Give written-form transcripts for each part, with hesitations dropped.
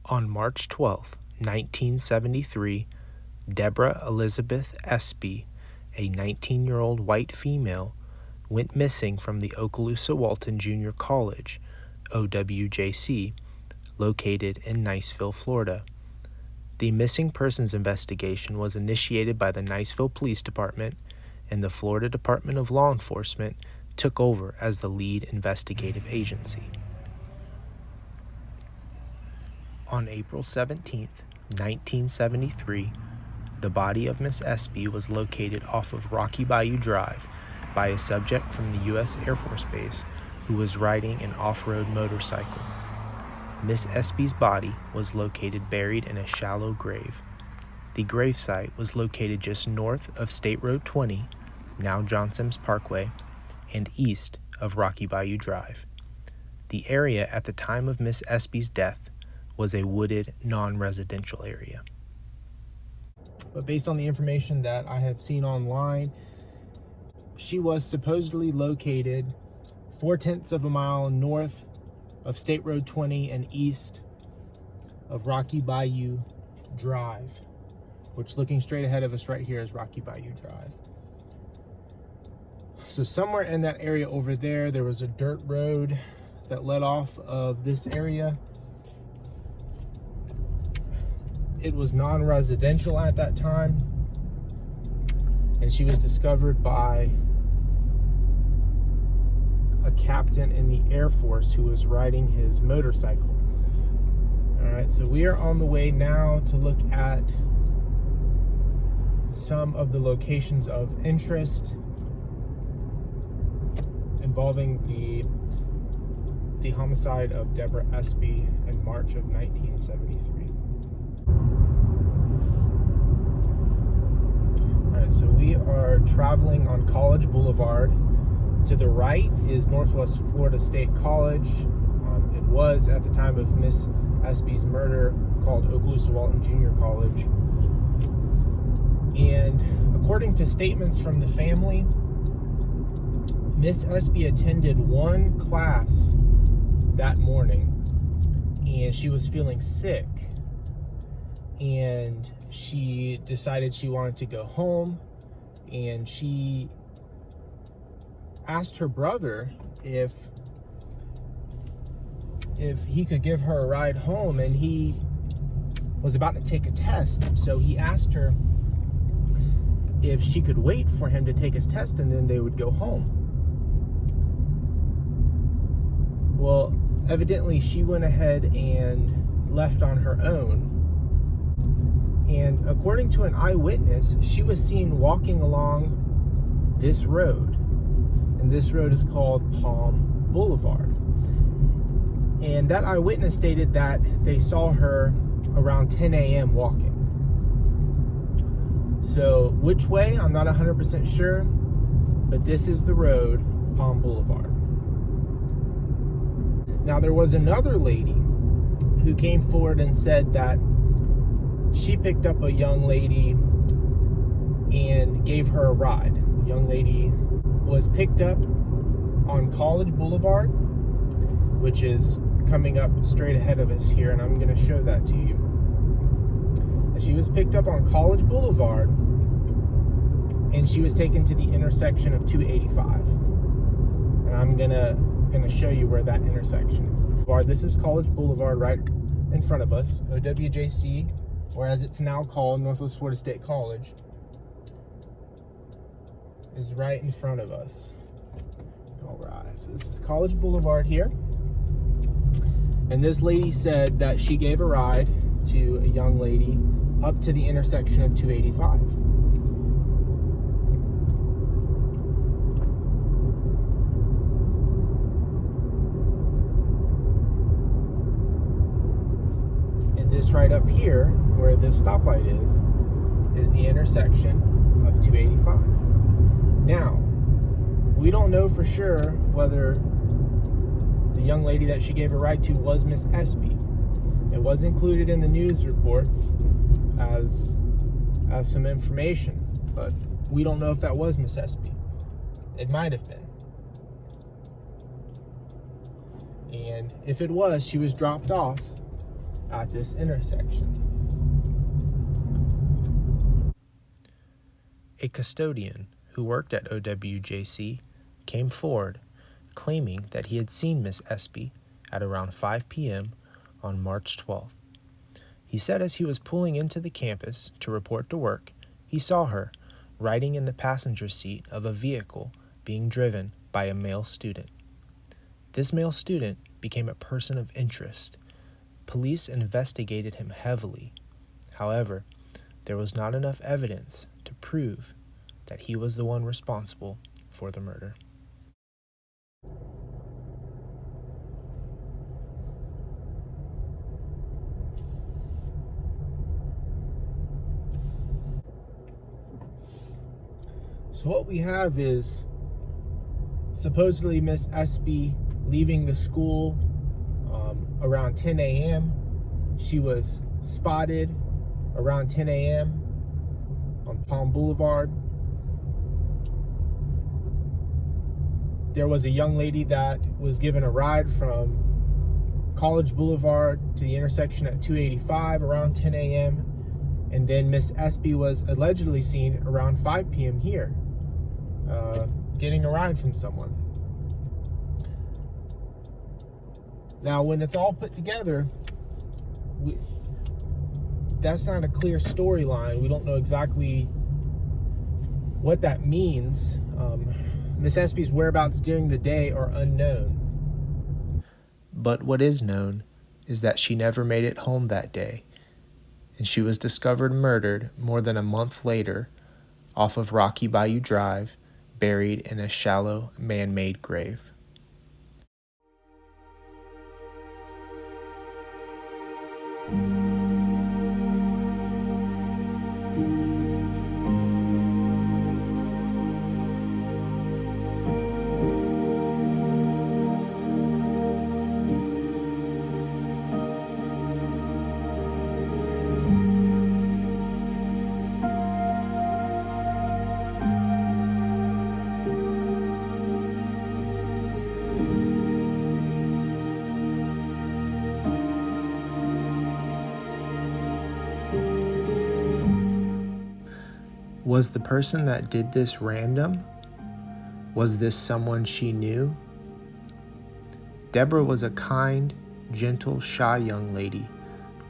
On March 12, 1973, Debra Elizabeth Espey, a 19-year-old white female, went missing from the Okaloosa Walton Junior College, OWJC, located in Niceville, Florida. The missing persons investigation was initiated by the Niceville Police Department, and the Florida Department of Law Enforcement took over as the lead investigative agency. On April 17, 1973, the body of Miss Espey was located off of Rocky Bayou Drive by a subject from the U.S. Air Force Base who was riding an off-road motorcycle. Miss Espey's body was located buried in a shallow grave. The gravesite was located just north of State Road 20, now John Sims Parkway, and east of Rocky Bayou Drive. The area at the time of Miss Espey's death was a wooded, non-residential area. But based on the information that I have seen online, she was supposedly located 0.4 of a mile north of State Road 20 and east of Rocky Bayou Drive, which, looking straight ahead of us right here, is Rocky Bayou Drive. So somewhere in that area over there, there was a dirt road that led off of this area. It was non-residential at that time, and she was discovered by a captain in the Air Force who was riding his motorcycle. All right, so we are on the way now to look at some of the locations of interest involving the homicide of Debra Espey in March of 1973. All right, so we are traveling on College Boulevard. To the right is Northwest Florida State College. It was, at the time of Miss Espey's murder, called Okaloosa Walton Junior College. And according to statements from the family, Miss Espey attended one class that morning, and she was feeling sick, and she decided she wanted to go home, and she asked her brother if he could give her a ride home, and he was about to take a test, so he asked her if she could wait for him to take his test and then they would go home. Well, evidently she went ahead and left on her own, and according to an eyewitness, she was seen walking along this road, and this road is called Palm Boulevard. And that eyewitness stated that they saw her around 10 a.m. walking. So which way, I'm not 100% sure, but this is the road, Palm Boulevard. Now, there was another lady who came forward and said that she picked up a young lady and gave her a ride. The young lady was picked up on College Boulevard, which is coming up straight ahead of us here, and I'm going to show that to you. And she was picked up on College Boulevard, and she was taken to the intersection of 285. And I'm gonna show you where that intersection is. This is College Boulevard right in front of us, OWJC, or as it's now called, Northwest Florida State College, is right in front of us. All right, so this is College Boulevard here. And this lady said that she gave a ride to a young lady up to the intersection of 285. And this right up here, where this stoplight is the intersection of 285. Now, we don't know for sure whether the young lady that she gave a ride to was Miss Espey. It was included in the news reports as some information, but we don't know if that was Miss Espey. It might have been. And if it was, she was dropped off at this intersection. A custodian who worked at OWJC came forward claiming that he had seen Miss Espey at around 5 p.m. on March 12th. He said as he was pulling into the campus to report to work, he saw her riding in the passenger seat of a vehicle being driven by a male student. This male student became a person of interest. Police investigated him heavily. However, there was not enough evidence to prove that he was the one responsible for the murder. So what we have is supposedly Miss Espey leaving the school around 10 a.m. She was spotted around 10 a.m. on Palm Boulevard. There was a young lady that was given a ride from College Boulevard to the intersection at 285 around 10 a.m. And then Miss Espey was allegedly seen around 5 p.m. here, getting a ride from someone. Now, when it's all put together, that's not a clear storyline. We don't know exactly what that means. Miss Espey's whereabouts during the day are unknown. But what is known is that she never made it home that day, and she was discovered murdered more than a month later off of Rocky Bayou Drive, buried in a shallow man-made grave. Was the person that did this random? Was this someone she knew? Debra was a kind, gentle, shy young lady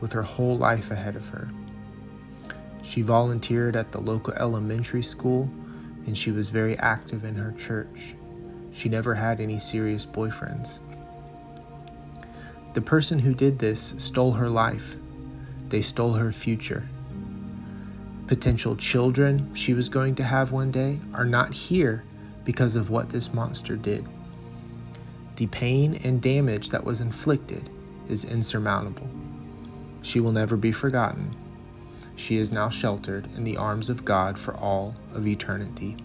with her whole life ahead of her. She volunteered at the local elementary school, and she was very active in her church. She never had any serious boyfriends. The person who did this stole her life. They stole her future. Potential children she was going to have one day are not here because of what this monster did. The pain and damage that was inflicted is insurmountable. She will never be forgotten. She is now sheltered in the arms of God for all of eternity.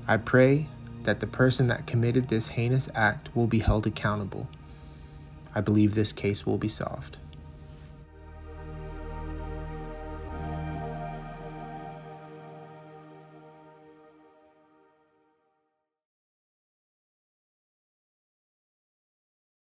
I pray that the person that committed this heinous act will be held accountable. I believe this case will be solved.